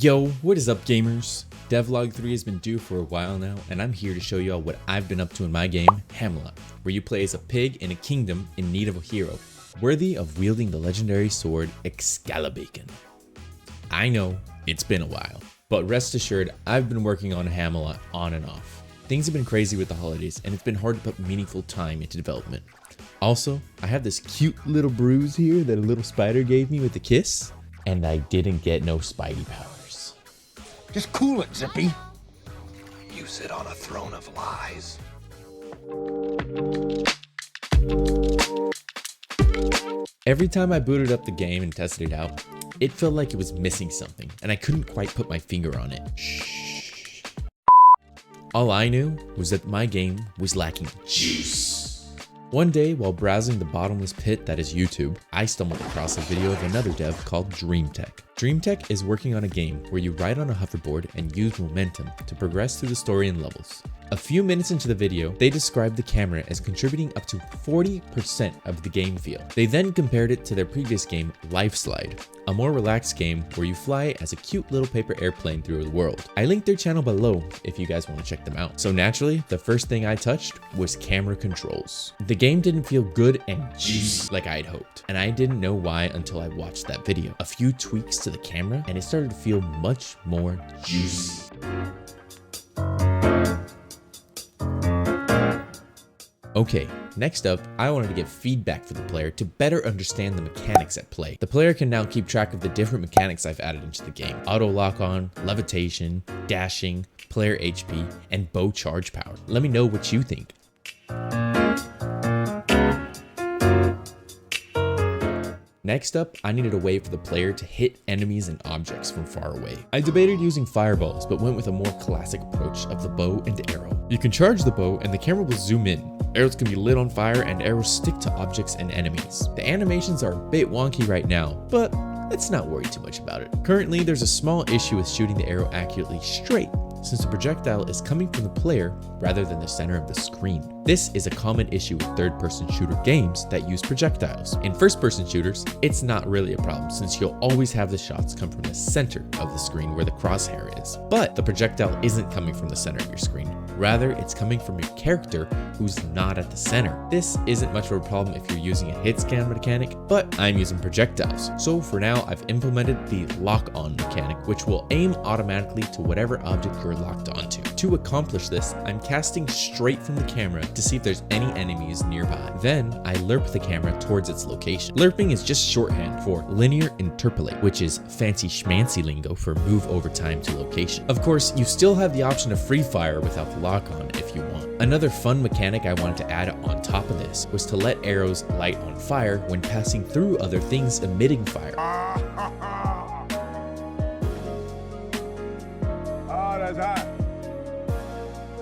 Yo, what is up gamers? Devlog 3 has been due for a while now, and I'm here to show y'all what I've been up to in my game, Hamelot, where you play as a pig in a kingdom in need of a hero, worthy of wielding the legendary sword Excalibur. I know, it's been a while, but rest assured I've been working on Hamelot on and off. Things have been crazy with the holidays, and it's been hard to put meaningful time into development. Also, I have this cute little bruise here that a little spider gave me with a kiss, and I didn't get no Spidey powers. Just cool it, Zippy. You sit on a throne of lies. Every time I booted up the game and tested it out, it felt like it was missing something, and I couldn't quite put my finger on it. Shh. All I knew was that my game was lacking juice. One day, while browsing the bottomless pit that is YouTube, I stumbled across a video of another dev called DreamTech. DreamTech is working on a game where you ride on a hoverboard and use momentum to progress through the story and levels. A few minutes into the video, they described the camera as contributing up to 40% of the game feel. They then compared it to their previous game, Lifeslide, a more relaxed game where you fly as a cute little paper airplane through the world. I linked their channel below if you guys want to check them out. So naturally, the first thing I touched was camera controls. The game didn't feel good and juicy like I had hoped, and I didn't know why until I watched that video. A few tweaks to the camera and it started to feel much more juicy. Okay, next up, I wanted to get feedback from the player to better understand the mechanics at play. The player can now keep track of the different mechanics I've added into the game. Auto lock-on, levitation, dashing, player HP, and bow charge power. Let me know what you think. Next up, I needed a way for the player to hit enemies and objects from far away. I debated using fireballs, but went with a more classic approach of the bow and arrow. You can charge the bow and the camera will zoom in. Arrows can be lit on fire and arrows stick to objects and enemies. The animations are a bit wonky right now, but let's not worry too much about it. Currently, there's a small issue with shooting the arrow accurately straight, since the projectile is coming from the player rather than the center of the screen. This is a common issue with third-person shooter games that use projectiles. In first-person shooters, it's not really a problem since you'll always have the shots come from the center of the screen where the crosshair is. But the projectile isn't coming from the center of your screen. Rather, it's coming from your character who's not at the center. This isn't much of a problem if you're using a hit scan mechanic, but I'm using projectiles. So for now, I've implemented the lock-on mechanic, which will aim automatically to whatever object you're locked onto. To accomplish this, I'm casting straight from the camera to see if there's any enemies nearby. Then I lerp the camera towards its location. Lerping is just shorthand for linear interpolate, which is fancy schmancy lingo for move over time to location. Of course, you still have the option of free fire without the lock-on if you want. Another fun mechanic I wanted to add on top of this was to let arrows light on fire when passing through other things emitting fire.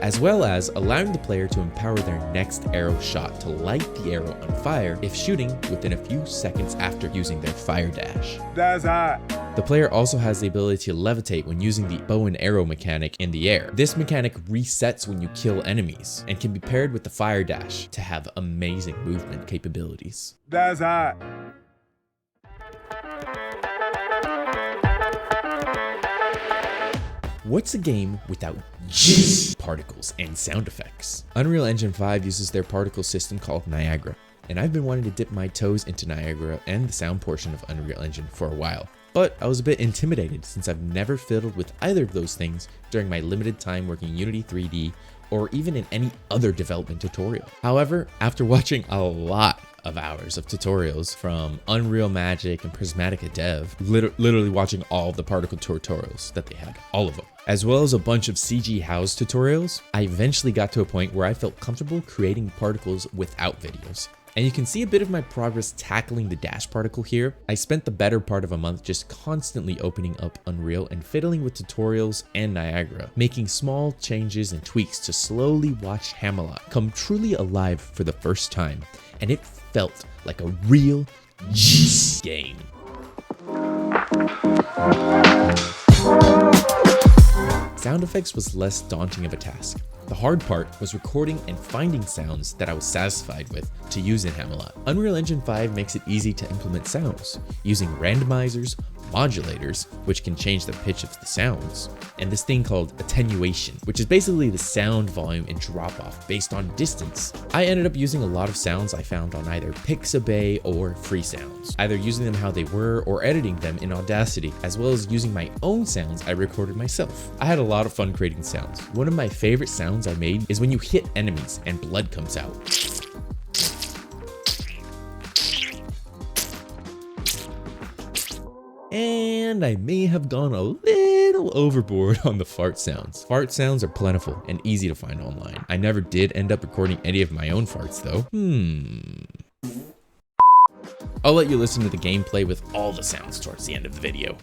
As well as allowing the player to empower their next arrow shot to light the arrow on fire if shooting within a few seconds after using their fire dash. That's hot. The player also has the ability to levitate when using the bow and arrow mechanic in the air. This mechanic resets when you kill enemies and can be paired with the fire dash to have amazing movement capabilities. That's hot. What's a game without juice, particles, and sound effects? Unreal Engine 5 uses their particle system called Niagara, and I've been wanting to dip my toes into Niagara and the sound portion of Unreal Engine for a while. But I was a bit intimidated since I've never fiddled with either of those things during my limited time working Unity 3D or even in any other development tutorial. However, after watching a lot of hours of tutorials from Unreal Magic and Prismatica Dev, literally watching all of the particle tutorials that they had, all of them, as well as a bunch of CG House tutorials, I eventually got to a point where I felt comfortable creating particles without videos. And you can see a bit of my progress tackling the dash particle here. I spent the better part of a month just constantly opening up Unreal and fiddling with tutorials and Niagara, making small changes and tweaks to slowly watch Hamelot come truly alive for the first time. And it felt like a real game. Sound effects was less daunting of a task. The hard part was recording and finding sounds that I was satisfied with to use in Hamelot. Unreal Engine 5 makes it easy to implement sounds, using randomizers, modulators, which can change the pitch of the sounds, and this thing called attenuation, which is basically the sound volume and drop off based on distance. I ended up using a lot of sounds I found on either Pixabay or FreeSounds, either using them how they were or editing them in Audacity, as well as using my own sounds I recorded myself. I had a lot of fun creating sounds. One of my favorite sounds I made is when you hit enemies and blood comes out. And I may have gone a little overboard on the fart sounds. Fart sounds are plentiful and easy to find online. I never did end up recording any of my own farts though. I'll let you listen to the gameplay with all the sounds towards the end of the video.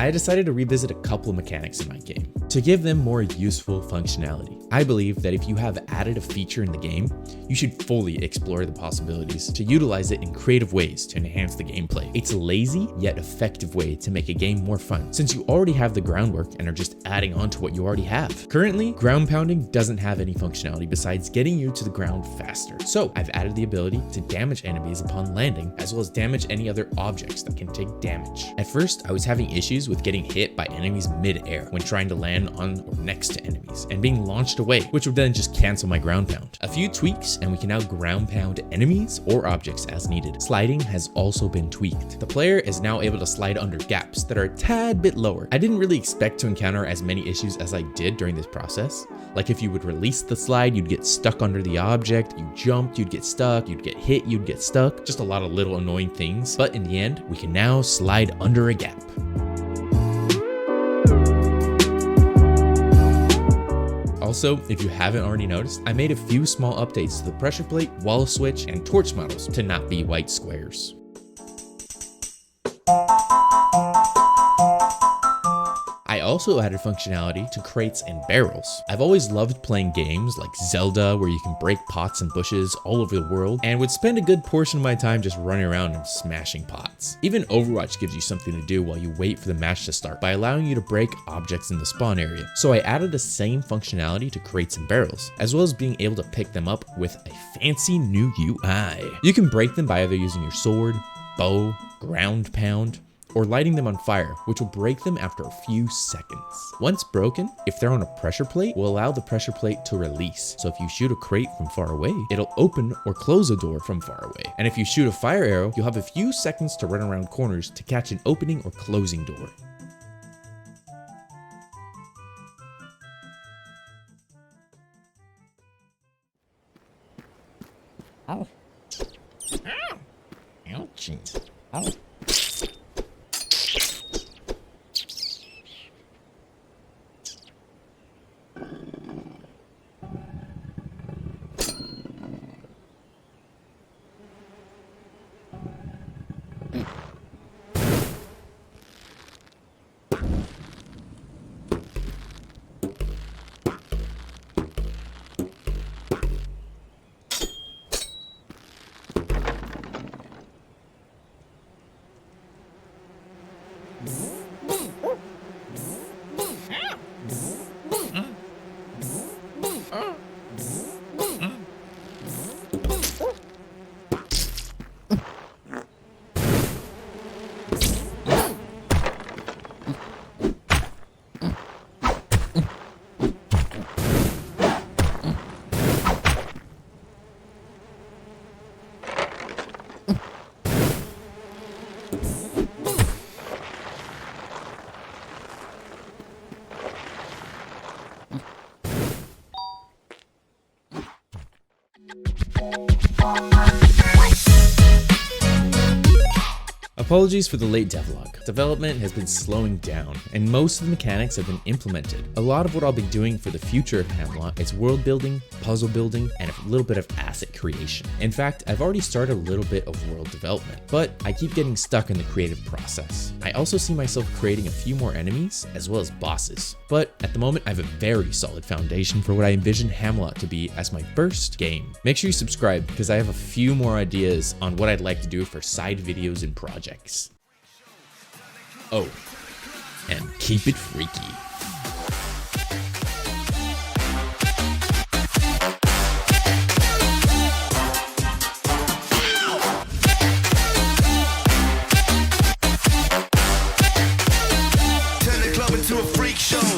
I decided to revisit a couple of mechanics in my game to give them more useful functionality. I believe that if you have added a feature in the game, you should fully explore the possibilities to utilize it in creative ways to enhance the gameplay. It's a lazy yet effective way to make a game more fun, since you already have the groundwork and are just adding on to what you already have. Currently, ground pounding doesn't have any functionality besides getting you to the ground faster. So I've added the ability to damage enemies upon landing, as well as damage any other objects that can take damage. At first, I was having issues with getting hit by enemies mid-air when trying to land on or next to enemies and being launched away, which would then just cancel my ground pound. A few tweaks and we can now ground pound enemies or objects as needed. Sliding has also been tweaked. The player is now able to slide under gaps that are a tad bit lower. I didn't really expect to encounter as many issues as I did during this process. Like if you would release the slide, you'd get stuck under the object, you jumped, you'd get stuck, you'd get hit, you'd get stuck. Just a lot of little annoying things. But in the end, we can now slide under a gap. Also, if you haven't already noticed, I made a few small updates to the pressure plate, wall switch, and torch models to not be white squares. I also added functionality to crates and barrels. I've always loved playing games like Zelda where you can break pots and bushes all over the world, and would spend a good portion of my time just running around and smashing pots. Even Overwatch gives you something to do while you wait for the match to start by allowing you to break objects in the spawn area. So I added the same functionality to crates and barrels, as well as being able to pick them up with a fancy new UI. You can break them by either using your sword, bow, ground pound, or lighting them on fire, which will break them after a few seconds. Once broken, if they're on a pressure plate, will allow the pressure plate to release. So if you shoot a crate from far away, it'll open or close a door from far away. And if you shoot a fire arrow, you'll have a few seconds to run around corners to catch an opening or closing door. Ow. Ow. Ouchie. Ow. Apologies for the late devlog. Development has been slowing down, and most of the mechanics have been implemented. A lot of what I'll be doing for the future of Hamelot is world building, puzzle building, and a little bit of asset creation. In fact, I've already started a little bit of world development, but I keep getting stuck in the creative process. I also see myself creating a few more enemies, as well as bosses. But at the moment, I have a very solid foundation for what I envision Hamelot to be as my first game. Make sure you subscribe, because I have a few more ideas on what I'd like to do for side videos and projects. Oh, and keep it freaky. to a freak show.